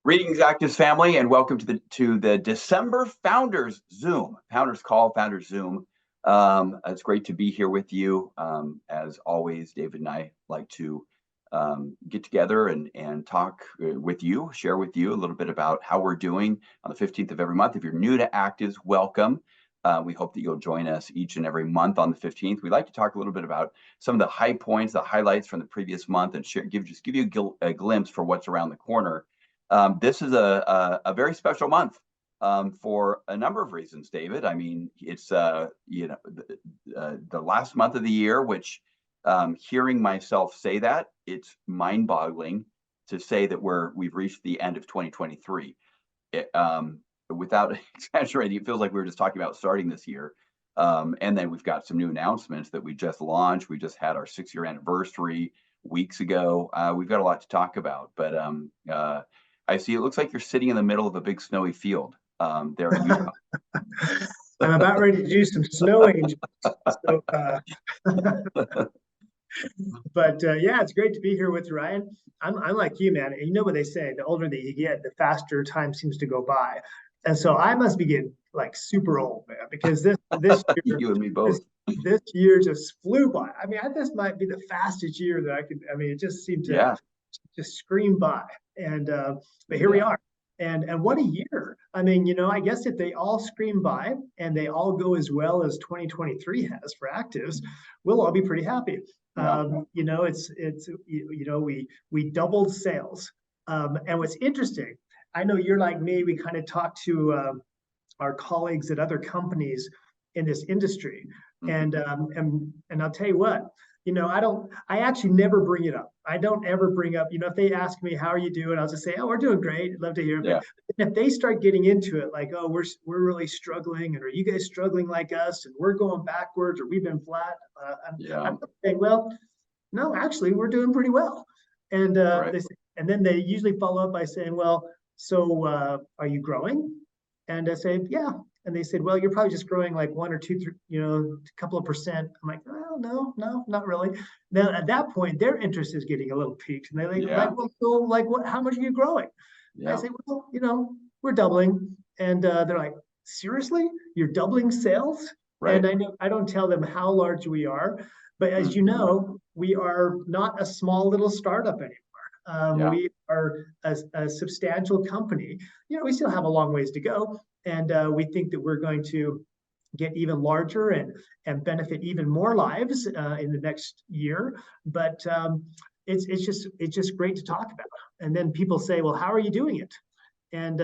Greetings, ACTIVZ family, and welcome to the December Founders Zoom, Founders Call, Founders Zoom. It's great to be here with you. As always, David and I like to get together and talk with you, share with you a little bit about how we're doing on the 15th of every month. If you're new to ACTIVZ, welcome. We hope that you'll join us each and every month on the 15th. We like to talk a little bit about some of the high points, the highlights from the previous month, and give you a glimpse for what's around the corner. This is a very special month for a number of reasons, David. I mean, it's the last month of the year, which hearing myself say that, it's mind-boggling to say that we've reached the end of 2023. Without exaggerating, it feels like we were just talking about starting this year. And then we've got some new announcements that we just launched. We just had our 6-year anniversary weeks ago. We've got a lot to talk about, but I see it looks like you're sitting in the middle of a big snowy field there in Utah. I'm about ready to do some snow angels. So, yeah, it's great to be here with you, Ryan. I'm like you, man. You know what they say, the older that you get, the faster time seems to go by. And so I must be getting like super old, man, because this year, you and me both. This year just flew by. I mean, this might be the fastest year that I could. I mean, it just seemed to just scream by. And but here we are. And what a year. I mean, I guess if they all scream by and they all go as well as 2023 has for ACTIVZ, we'll all be pretty happy. We doubled sales. And what's interesting, I know you're like me, we kind of talk to our colleagues at other companies in this industry. And I'll tell you what, I actually never bring it up. I don't ever bring up, if they ask me, how are you doing? I'll just say, oh, we're doing great. I'd love to hear it. Yeah. But if they start getting into it, like, oh, we're really struggling, and are you guys struggling like us? And we're going backwards, or we've been flat. I'm saying, well, no, actually, we're doing pretty well. And and then they usually follow up by saying, well, so are you growing? And I say, yeah. And they said, well, you're probably just growing like 1 or 2, a couple of percent. I'm like, well, no, not really. Now at that point, their interest is getting a little piqued, and they're like, well, so like, what? How much are you growing? Yeah. I say, well, we're doubling, and they're like, seriously, you're doubling sales? Right. And I don't tell them how large we are, but as you know, we are not a small little startup anymore. We are a substantial company. We still have a long ways to go. And we think that we're going to get even larger and benefit even more lives in the next year. But it's just great to talk about. And then people say, well, how are you doing it? And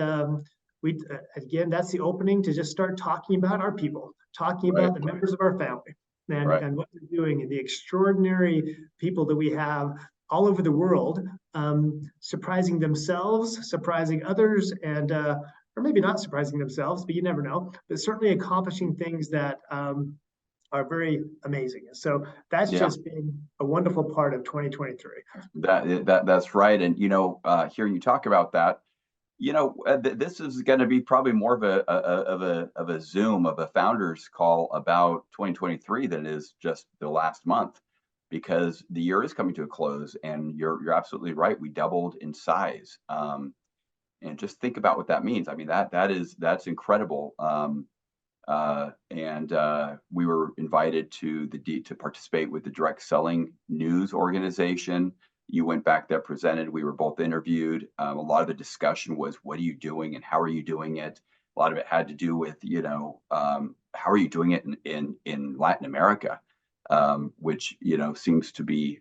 again, that's the opening to just start talking about our people, talking about the members of our family and what they're doing, and the extraordinary people that we have all over the world, surprising themselves, surprising others, and or maybe not surprising themselves, but you never know, but certainly accomplishing things that are very amazing. So that's just been a wonderful part of 2023. That's right. And, hearing you talk about that, this is going to be probably more of a Zoom, of a founders call about 2023 than it is just the last month, because the year is coming to a close, and you're absolutely right. We doubled in size. And just think about what that means. I mean, that's incredible. And we were invited to participate with the Direct Selling News organization. You went back there, presented. We were both interviewed. A lot of the discussion was, what are you doing and how are you doing it? A lot of it had to do with, how are you doing it in Latin America, which seems to be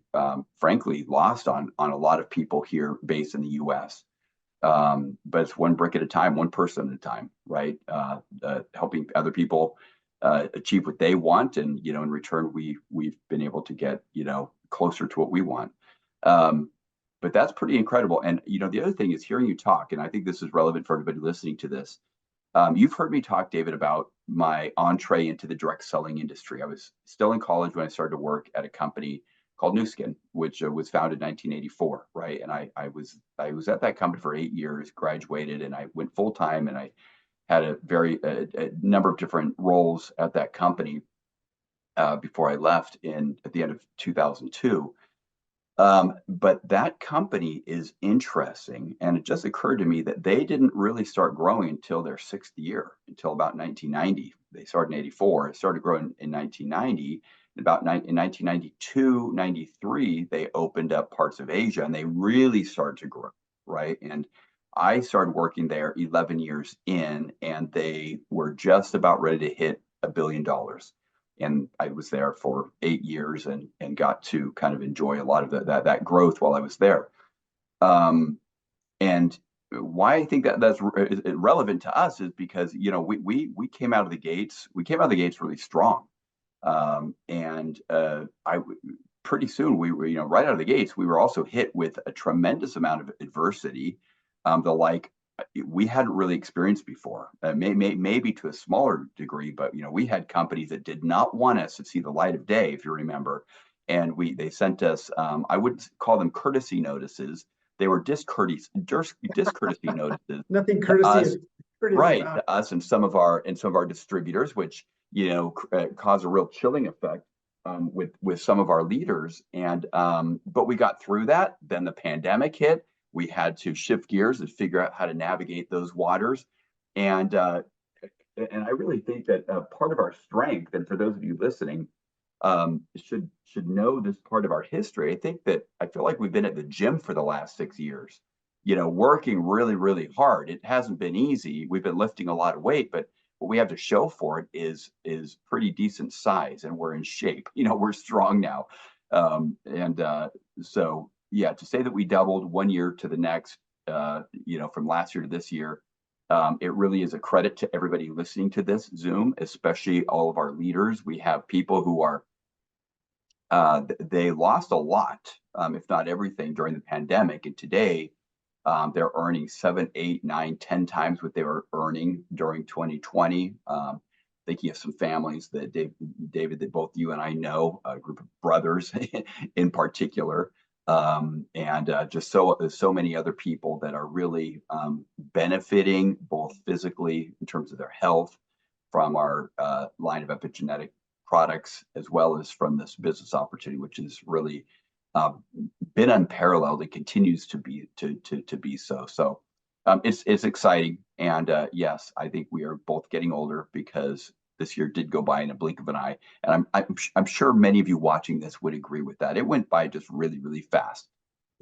frankly lost on a lot of people here based in the U.S. But it's one brick at a time, one person at a time, right? Helping other people achieve what they want, and in return, we've been able to get closer to what we want. But that's pretty incredible. And the other thing is hearing you talk, and I think this is relevant for everybody listening to this. You've heard me talk, David, about my entree into the direct selling industry. I was still in college when I started to work at a company called Nu Skin, which was founded in 1984, right? And I was at that company for 8 years, graduated, and I went full time, and I had a number of different roles at that company before I left at the end of 2002. But that company is interesting, and it just occurred to me that they didn't really start growing until their sixth year, until about 1990. They started in 84. It started growing in 1990. In 1992, 93, they opened up parts of Asia, and they really started to grow, right? And I started working there 11 years in, and they were just about ready to hit $1 billion, and I was there for 8 years and got to kind of enjoy a lot of that growth while I was there. Um, and why I think that that's relevant to us is because we came out of the gates really strong, and I pretty soon we were, right out of the gates, we were also hit with a tremendous amount of adversity, the like we hadn't really experienced before. Maybe to a smaller degree, but we had companies that did not want us to see the light of day, if you remember, and they sent us, I wouldn't call them courtesy notices. They were discourtesy notices Nothing to courtesy us, is courteous right? about To us and some of our distributors, which cause a real chilling effect, with some of our leaders. And but we got through that. Then the pandemic hit. We had to shift gears and figure out how to navigate those waters. And and I really think that part of our strength, and for those of you listening, should know this part of our history. I feel like we've been at the gym for the last 6 years, working really, really hard. It hasn't been easy. We've been lifting a lot of weight, but what we have to show for it is pretty decent size, and we're in shape. We're strong now, and so yeah, to say that we doubled one year to the next, from last year to this year, it really is a credit to everybody listening to this Zoom, especially all of our leaders. We have people who are they lost a lot, if not everything, during the pandemic. And today, they're earning 7, 8, 9, 10 times what they were earning during 2020. Thinking of some families that David, that both you and I know, a group of brothers in particular, and just so many other people that are really benefiting both physically in terms of their health from our line of epigenetic products, as well as from this business opportunity, which has really uh, been unparalleled and continues to be so. So it's exciting, and yes, I think we are both getting older, because this year did go by in a blink of an eye, and I'm sure many of you watching this would agree with that. It went by just really, really fast.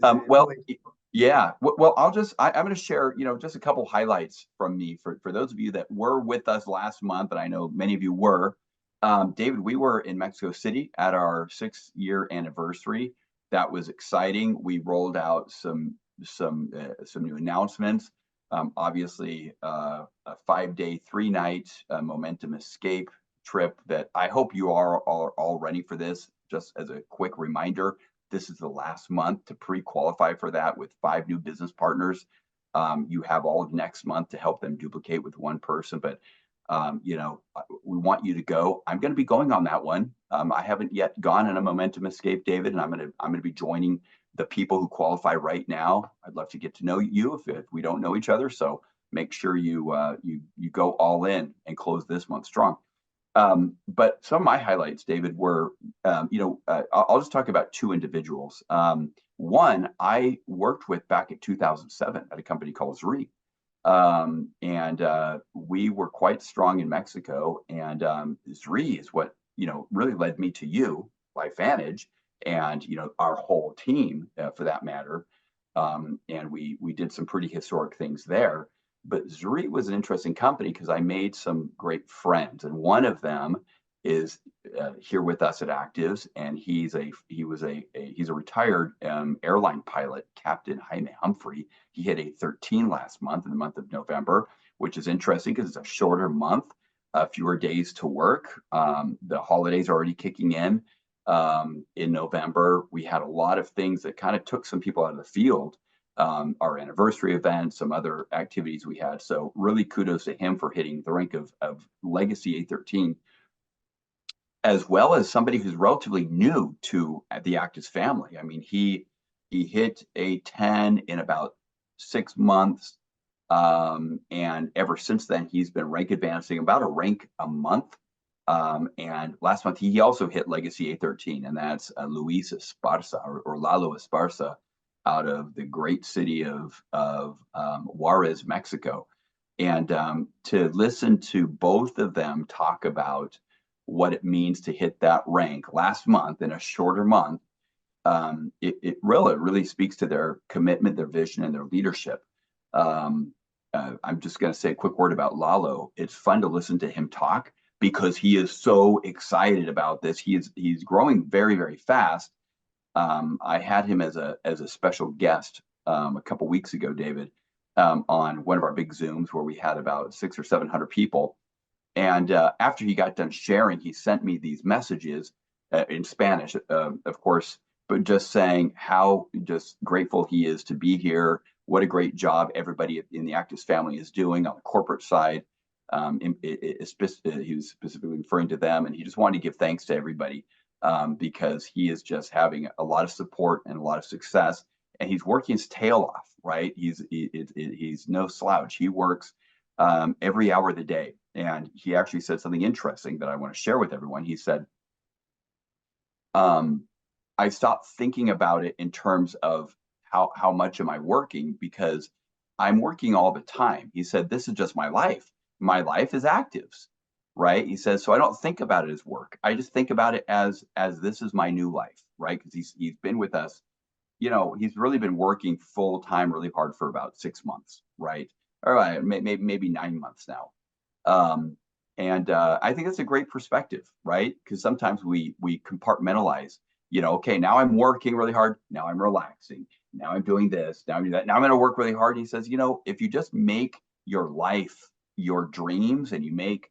Well, really. yeah. Well, I'm going to share, just a couple highlights from me for those of you that were with us last month, and I know many of you were. David, we were in Mexico City at our 6-year anniversary. That was exciting. We rolled out some new announcements. Obviously, a 5-day, 3-night Momentum Escape trip that I hope you are all ready for this. Just as a quick reminder, this is the last month to pre-qualify for that with 5 new business partners. You have all of next month to help them duplicate with one person, but we want you to go. I'm going to be going on that one. I haven't yet gone on a Momentum Escape, David, and I'm going to be joining the people who qualify right now. I'd love to get to know you if we don't know each other. So make sure you go all in and close this month strong. But some of my highlights, David, were, I'll just talk about 2 individuals. One I worked with back in 2007 at a company called Zri. And we were quite strong in Mexico. And Zri is what, really led me to you, LifeVantage, and, our whole team, for that matter. And we did some pretty historic things there. But Zuri was an interesting company because I made some great friends, and one of them is here with us at ACTIVZ, and he's a retired airline pilot, Captain Jaime Humphrey. He hit a 13 last month, in the month of November, which is interesting because it's a shorter month, fewer days to work. The holidays are already kicking in. In November, we had a lot of things that kind of took some people out of the field. Our anniversary event, some other activities we had. So really kudos to him for hitting the rank of Legacy A13, as well as somebody who's relatively new to the ACTIVZ family. I mean, he hit A10 in about 6 months. And ever since then, he's been rank advancing about a rank a month. And last month he also hit Legacy A13, and that's Luis Esparza or Lalo Esparza out of the great city of Juarez, Mexico. And to listen to both of them talk about what it means to hit that rank last month in a shorter month, it really speaks to their commitment, their vision, and their leadership. I'm just going to say a quick word about Lalo. It's fun to listen to him talk because he is so excited about this. He's growing very, very fast. I had him as a special guest a couple weeks ago, David, on one of our big Zooms where we had about 600 or 700 people. And after he got done sharing, he sent me these messages in Spanish, of course, but just saying how just grateful he is to be here. What a great job everybody in the ACTIVZ family is doing on the corporate side. He was specifically referring to them, and he just wanted to give thanks to everybody because he is just having a lot of support and a lot of success, and he's working his tail off. Right? He's no slouch. He works every hour of the day, and he actually said something interesting that I want to share with everyone. He said, I stopped thinking about it in terms of how much am I working, because I'm working all the time. He said, this is just my life. My life is ACTIVZ, right? He says, so I don't think about it as work. I just think about it as this is my new life, right? Because he's been with us, he's really been working full time, really hard for about 6 months, right? Or maybe 9 months now. And I think that's a great perspective, right? Because sometimes we compartmentalize, okay, now I'm working really hard. Now I'm relaxing. Now I'm doing this. Now I'm doing that. Now I'm going to work really hard. He says, if you just make your life your dreams and you make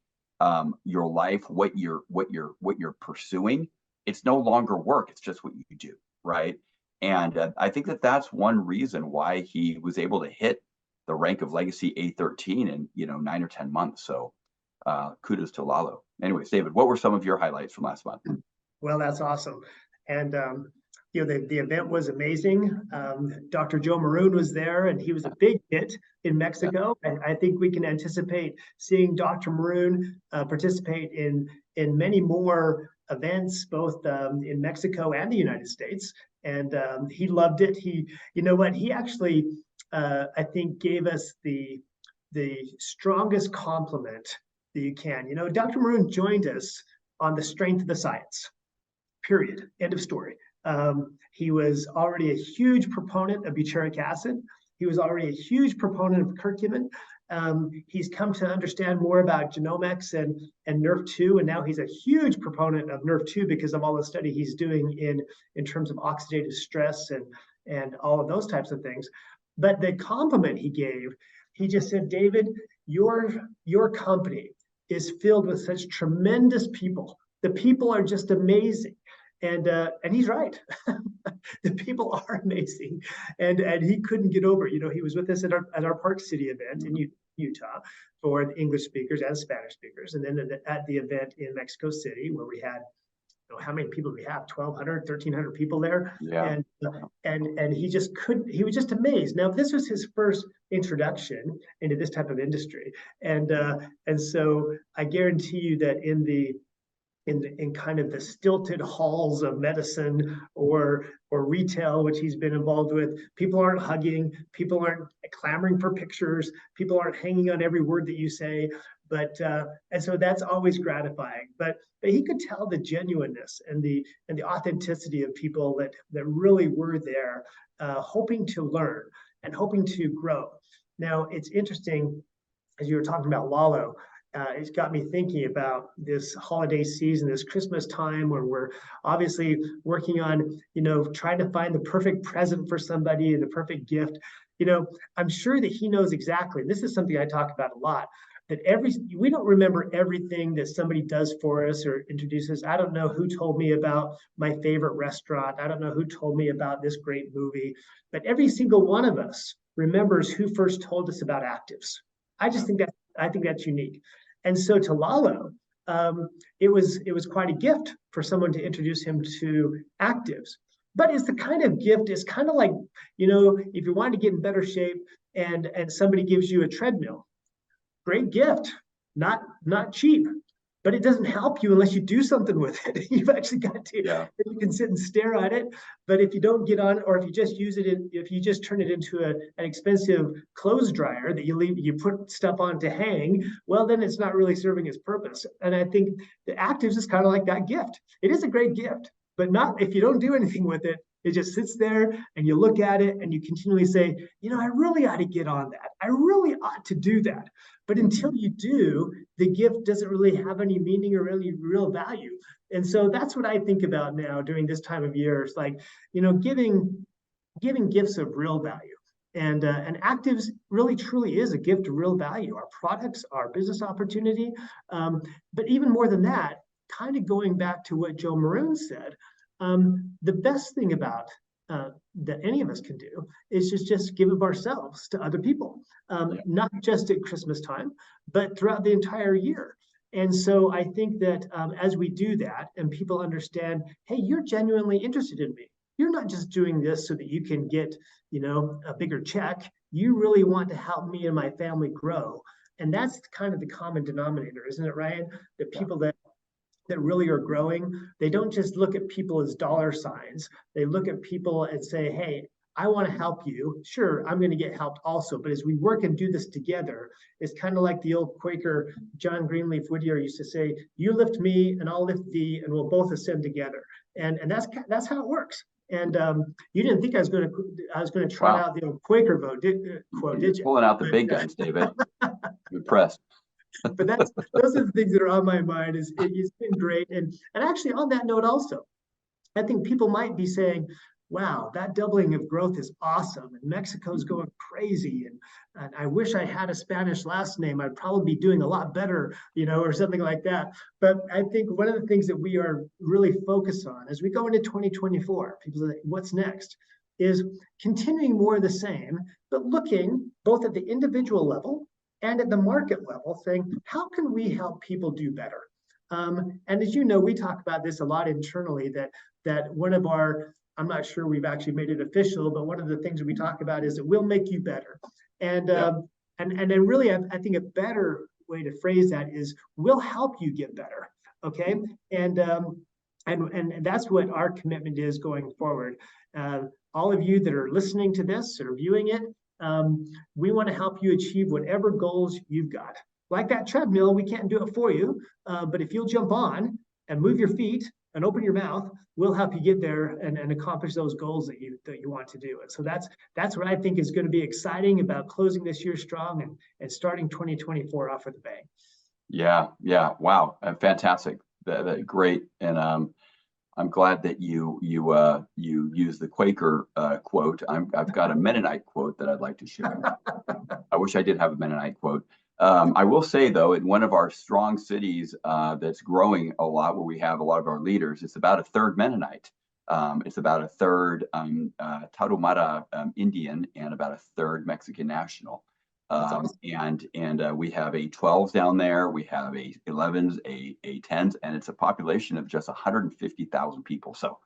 your life what you're pursuing, it's no longer work. It's just what you do, right? And I think that's one reason why he was able to hit the rank of Legacy A13 in 9 or 10 months. So kudos to Lalo. Anyways, David, what were some of your highlights from last month? Well, that's awesome. And the event was amazing. Dr. Joe Maroon was there, and he was a big hit in Mexico. Yeah. And I think we can anticipate seeing Dr. Maroon participate in many more events, both in Mexico and the United States. And he loved it. He actually, I think, gave us the strongest compliment that you can. Dr. Maroon joined us on the strength of the science. Period. End of story. He was already a huge proponent of butyric acid. He was already a huge proponent of curcumin. He's come to understand more about genomics and NRF2, and now he's a huge proponent of NRF2 because of all the study he's doing in terms of oxidative stress and all of those types of things. But the compliment he gave, he just said, David, your company is filled with such tremendous people. The people are just amazing. And he's right. The people are amazing, and he couldn't get over it. He was with us at our Park City event in Utah for the English speakers and Spanish speakers, and then at the event in Mexico City where we had, how many people did we have? 1,200, 1,300 people there. Yeah. And he just couldn't. He was just amazed. Now, this was his first introduction into this type of industry, and so I guarantee you that in kind of the stilted halls of medicine or retail, which he's been involved with, people aren't hugging, people aren't clamoring for pictures, people aren't hanging on every word that you say. But and so that's always gratifying. But he could tell the genuineness and the authenticity of people that really were there, hoping to learn and hoping to grow. Now, it's interesting, as you were talking about Lalo, it's got me thinking about this holiday season, this Christmas time, where we're obviously working on, trying to find the perfect present for somebody and the perfect gift. I'm sure that he knows exactly. This is something I talk about a lot, that we don't remember everything that somebody does for us or introduces. I don't know who told me about my favorite restaurant. I don't know who told me about this great movie, but every single one of us remembers who first told us about ACTIVZ. I think that's unique. And so to Lalo, it was quite a gift for someone to introduce him to ACTIVZ. But it's the kind of gift, it's kind of like, if you want to get in better shape and somebody gives you a treadmill, great gift, not cheap, but it doesn't help you unless you do something with it. You've actually got to, Yeah. you can sit and stare at it, but if you don't get on, or if you just use it if you just turn it into an expensive clothes dryer that you put stuff on to hang, well, then it's not really serving its purpose. And I think the ACTIVZ is kind of like that gift. It is a great gift, but not if you don't do anything with it. It just sits there and you look at it and you continually say, I really ought to get on that. I really ought to do that. But until you do, the gift doesn't really have any meaning or really real value. And so that's what I think about now during this time of year. It's like, giving gifts of real value. And ACTIVZ really truly is a gift of real value. Our products, our business opportunity, but even more than that, kind of going back to what Joe Maroon said, the best thing about that any of us can do is just give of ourselves to other people, not just at Christmas time, but throughout the entire year. And so I think that as we do that and people understand, hey, you're genuinely interested in me. You're not just doing this so that you can get, a bigger check. You really want to help me and my family grow. And that's kind of the common denominator, isn't it, Ryan? The people that really are growing, they don't just look at people as dollar signs. They look at people and say, hey, I want to help you. Sure, I'm going to get helped also. But as we work and do this together, it's kind of like the old Quaker John Greenleaf Whittier used to say, you lift me and I'll lift thee and we'll both ascend together. And that's how it works. And you didn't think I was going to trot out the old Quaker quote, did you? Pulling out the big guns, David. I'm impressed. But those are the things that are on my mind. It's been great. And actually on that note also, I think people might be saying, wow, that doubling of growth is awesome. And Mexico's going crazy. And I wish I had a Spanish last name. I'd probably be doing a lot better, or something like that. But I think one of the things that we are really focused on as we go into 2024, people say, what's next? Is continuing more of the same, but looking both at the individual level and at the market level, saying, how can we help people do better? And as you know, we talk about this a lot internally, that one of our, I'm not sure we've actually made it official, but one of the things that we talk about is that we'll make you better. And and then really, I think a better way to phrase that is we'll help you get better. Okay. And that's what our commitment is going forward. All of you that are listening to this or viewing it, we want to help you achieve whatever goals you've got. Like that treadmill, we can't do it for you, but if you'll jump on and move your feet and open your mouth, we'll help you get there and accomplish those goals that you want to do. And so that's what I think is going to be exciting about closing this year strong and starting 2024 off with a bang. Yeah. Wow. Fantastic. Great. And I'm glad that you use the Quaker quote. I've got a Mennonite quote that I'd like to share. I wish I did have a Mennonite quote. I will say, though, in one of our strong cities that's growing a lot, where we have a lot of our leaders, it's about a third Mennonite. It's about a third Tarahumara Indian and about a third Mexican national. Awesome. And we have A12s down there. We have A11s, A10s, and it's a population of just 150,000 people. So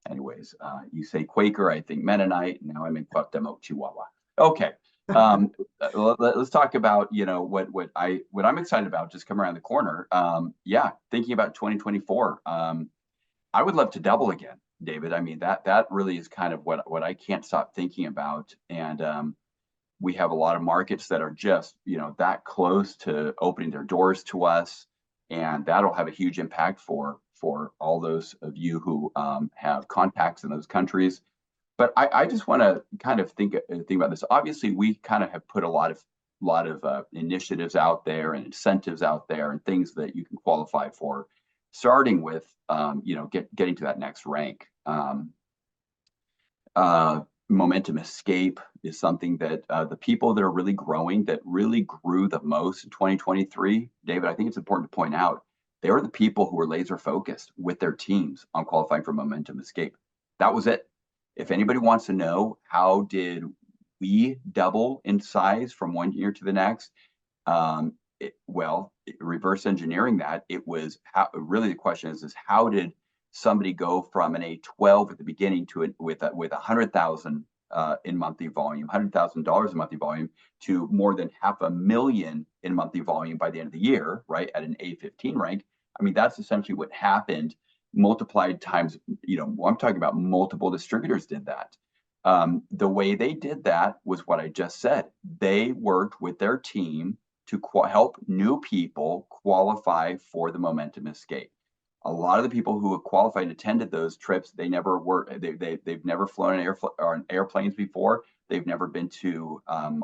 anyways, you say Quaker, I think Mennonite. Now I'm in Cuauhtemoc, Chihuahua. Okay. Let's talk about, what I'm excited about just come around the corner. Thinking about 2024. I would love to double again, David. I mean, that really is kind of what I can't stop thinking about. And we have a lot of markets that are just, that close to opening their doors to us. And that'll have a huge impact for all those of you who have contacts in those countries. But I just want to kind of think about this. Obviously, we kind of have put a lot of initiatives out there and incentives out there and things that you can qualify for, starting with getting to that next rank. Momentum escape is something that the people that are really growing, that really grew the most in 2023, David, I think it's important to point out, they were the people who were laser focused with their teams on qualifying for momentum escape. That was it. If anybody wants to know how did we double in size from one year to the next, reverse engineering that, it was really the question is how did somebody go from an A12 at the beginning to with 100,000 in monthly volume, $100,000 in monthly volume, to more than $500,000 in monthly volume by the end of the year, right, at an A15 rank. I mean, that's essentially what happened, multiplied times, I'm talking about multiple distributors did that. The way they did that was what I just said. They worked with their team to help new people qualify for the Momentum Escape. A lot of the people who have qualified and attended those trips, they've never flown on airplanes before. They've never been to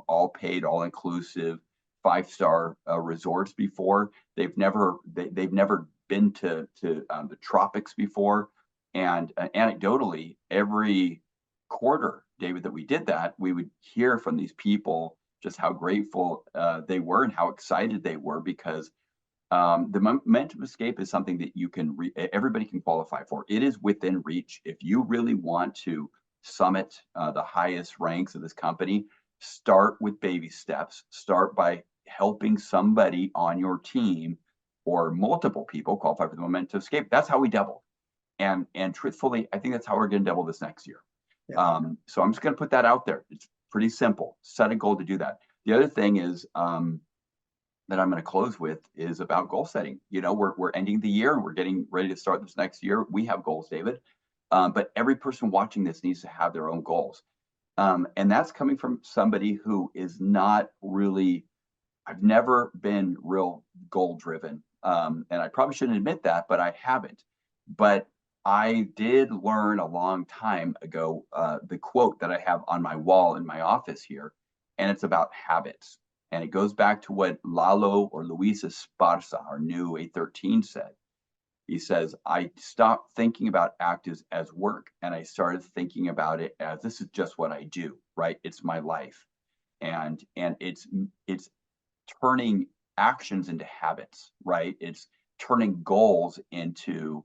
all paid, all inclusive 5-star resorts before. They've never been to the tropics before. And anecdotally, every quarter, David, that we did that, we would hear from these people just how grateful they were and how excited they were, because the Momentum Escape is something that everybody can qualify for. It is within reach. If you really want to summit the highest ranks of this company, start with baby steps. Start by helping somebody on your team or multiple people qualify for the Momentum Escape. That's how we double. And truthfully, I think that's how we're going to double this next year. Yeah. So I'm just going to put that out there. It's pretty simple. Set a goal to do that. The other thing is that I'm going to close with is about goal setting. We're ending the year and we're getting ready to start this next year. We have goals, David, but every person watching this needs to have their own goals. And that's coming from somebody who is not really, I've never been real goal driven. And I probably shouldn't admit that, but I haven't. But I did learn a long time ago the quote that I have on my wall in my office here, and it's about habits. And it goes back to what Lalo or Luis Esparza, our new A13, said. He says, I stopped thinking about ACTIVZ as work, and I started thinking about it as this is just what I do, right? It's my life. And it's turning actions into habits, right? It's turning goals into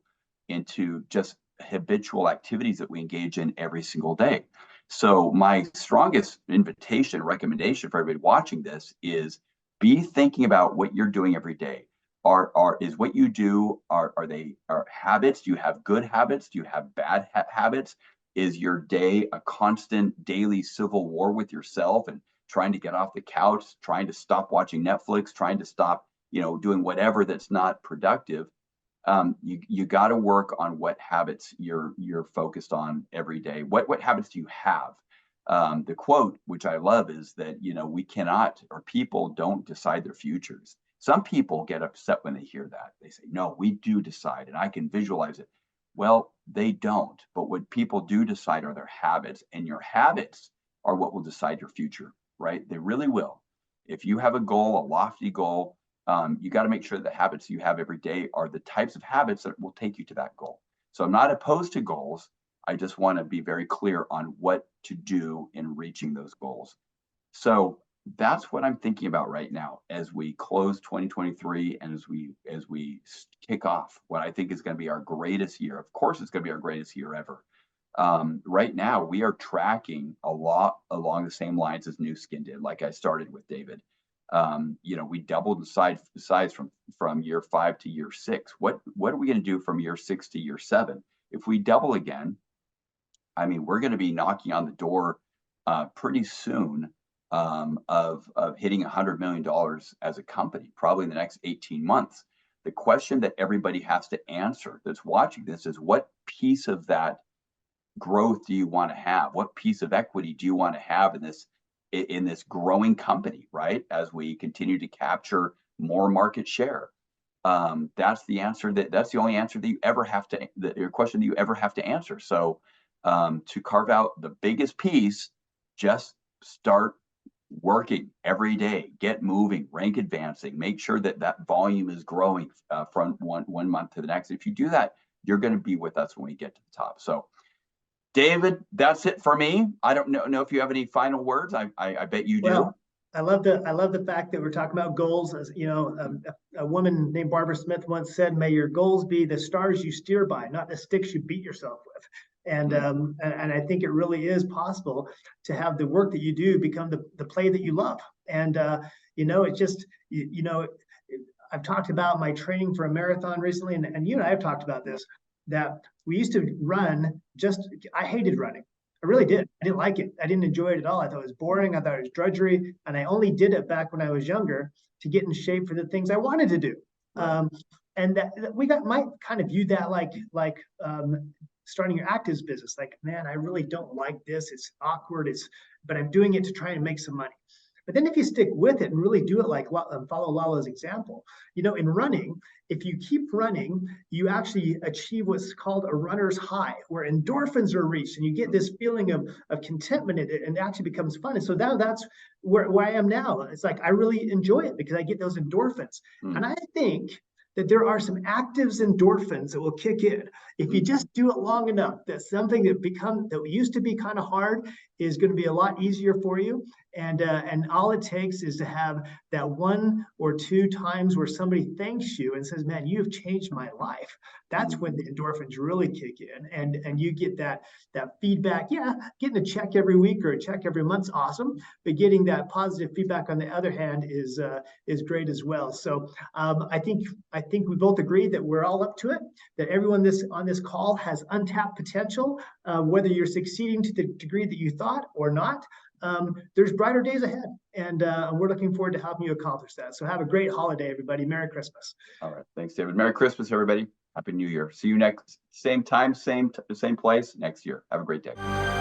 just habitual activities that we engage in every single day. So my strongest invitation, recommendation for everybody watching this is be thinking about what you're doing every day. Is what you do, are habits? Do you have good habits? Do you have bad habits? Is your day a constant daily civil war with yourself and trying to get off the couch, trying to stop watching Netflix, trying to stop, doing whatever that's not productive? You got to work on what habits you're focused on every day. What habits do you have? The quote, which I love, is that we cannot, or people don't decide their futures. Some people get upset when they hear that. They say, no, we do decide, and I can visualize it. Well, they don't. But what people do decide are their habits, and your habits are what will decide your future, right? They really will. If you have a goal, a lofty goal, you got to make sure the habits you have every day are the types of habits that will take you to that goal. So I'm not opposed to goals. I just want to be very clear on what to do in reaching those goals. So that's what I'm thinking about right now as we close 2023 and as we kick off what I think is going to be our greatest year. Of course, it's going to be our greatest year ever. Right now, we are tracking a lot along the same lines as Nu Skin did, like I started with, David. We doubled the size from year 5 to year 6. What are we going to do from year 6 to year 7? If we double again, I mean, we're going to be knocking on the door pretty soon of hitting $100 million as a company, probably in the next 18 months. The question that everybody has to answer that's watching this is, what piece of that growth do you want to have? What piece of equity do you want to have in this growing company, right? As we continue to capture more market share. That's the answer that's the only answer that you ever have to, your question that you ever have to answer. So to carve out the biggest piece, just start working every day, get moving, rank advancing, make sure that volume is growing from one month to the next. If you do that, you're going to be with us when we get to the top. So David, that's it for me. I don't know if you have any final words. I bet you do. Well, I love the fact that we're talking about goals. As a woman named Barbara Smith once said, "May your goals be the stars you steer by, not the sticks you beat yourself with." And I think it really is possible to have the work that you do become the play that you love. And it just I've talked about my training for a marathon recently, and you and I have talked about this, that we used to run I hated running. I really did. I didn't like it. I didn't enjoy it at all. I thought it was boring. I thought it was drudgery. And I only did it back when I was younger to get in shape for the things I wanted to do. Right. And that we might kind of view that like starting your ACTIVZ business. Like, man, I really don't like this. It's awkward. But I'm doing it to try and make some money. But then if you stick with it and really do it like follow Lala's example, in running, if you keep running, you actually achieve what's called a runner's high, where endorphins are released and you get this feeling of contentment, and it actually becomes fun. And so now that's where I am now. It's like I really enjoy it because I get those endorphins. And I think that there are some ACTIVZ endorphins that will kick in if you just do it long enough. That something that used to be kind of hard is going to be a lot easier for you. And all it takes is to have that 1 or 2 times where somebody thanks you and says, "Man, you have changed my life." That's when the endorphins really kick in, and you get that feedback. Yeah, getting a check every week or a check every month's awesome, but getting that positive feedback on the other hand is great as well. So I think we both agree that we're all up to it. That everyone on this call has untapped potential, whether you're succeeding to the degree that you thought or not. There's brighter days ahead, and we're looking forward to helping you accomplish that. So have a great holiday, everybody. Merry Christmas. All right. Thanks, David. Merry Christmas, everybody. Happy New Year. See you next, same time, same place next year. Have a great day.